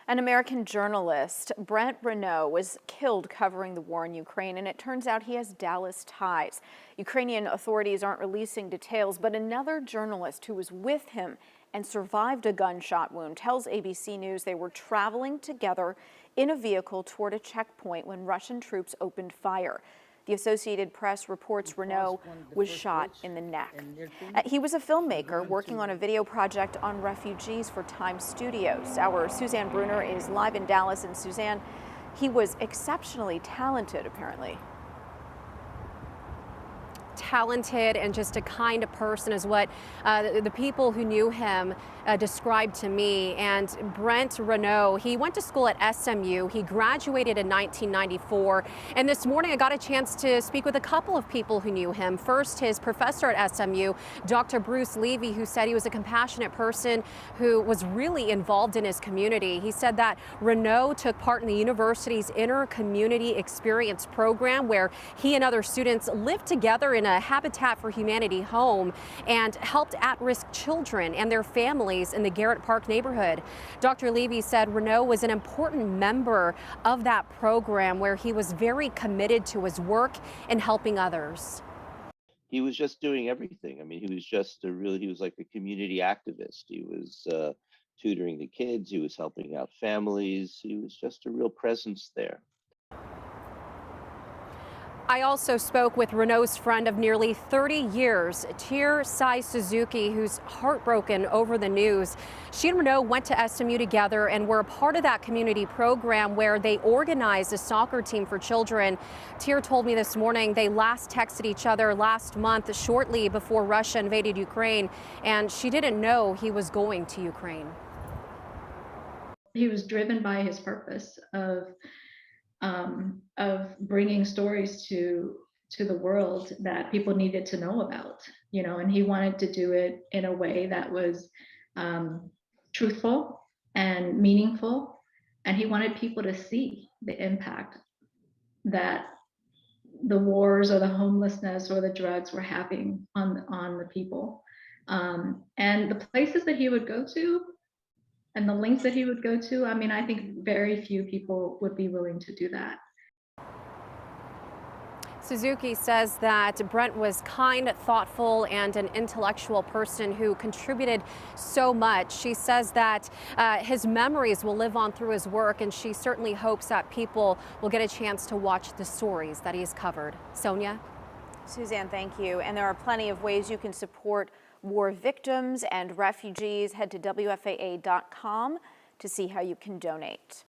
An American journalist, Brent Renaud, was killed covering the war in Ukraine, and it turns out he has Dallas ties. Ukrainian authorities aren't releasing details, but another journalist who was with him and survived a gunshot wound tells ABC News they were traveling together in a vehicle toward a checkpoint when Russian troops opened fire. The Associated Press reports Renaud was shot in the neck. He was a filmmaker working on a video project on refugees for Time Studios. Our Susanne Brunner is live in Dallas, and Susanne, he was exceptionally talented, apparently. Talented and just a kind person is what the people who knew him described to me. And Brent Renaud, he went to school at SMU. He graduated in 1994. And this morning I got a chance to speak with a couple of people who knew him. First, his professor at SMU, Dr. Bruce Levy, who said he was a compassionate person who was really involved in his community. He said that Renaud took part in the university's Inter-Community Experience program, where he and other students lived together in a Habitat for Humanity home and helped at-risk children and their families in the Garrett Park neighborhood. Dr. Levy said Renaud was an important member of that program, where he was very committed to his work and helping others. He was just doing everything. I mean, he was like a community activist. He was tutoring the kids. He was helping out families. He was just a real presence there. I also spoke with Renaud's friend of nearly 30 years, Thear Sy Suzuki, who's heartbroken over the news. She and Renaud went to SMU together and were a part of that community program where they organized a soccer team for children. Thear told me this morning they last texted each other last month, shortly before Russia invaded Ukraine, and she didn't know he was going to Ukraine. He was driven by his purpose of bringing stories to the world that people needed to know about, and he wanted to do it in a way that was truthful and meaningful, and he wanted people to see the impact that the wars or the homelessness or the drugs were having on the people, and the places that he would go to and the links that he would go to. I mean, I think very few people would be willing to do that. Suzuki says that Brent was kind, thoughtful, and an intellectual person who contributed so much. She says that his memories will live on through his work, and she certainly hopes that people will get a chance to watch the stories that he's covered. Sonia? Susanne, thank you. And there are plenty of ways you can support war victims and refugees. Head to WFAA.com to see how you can donate.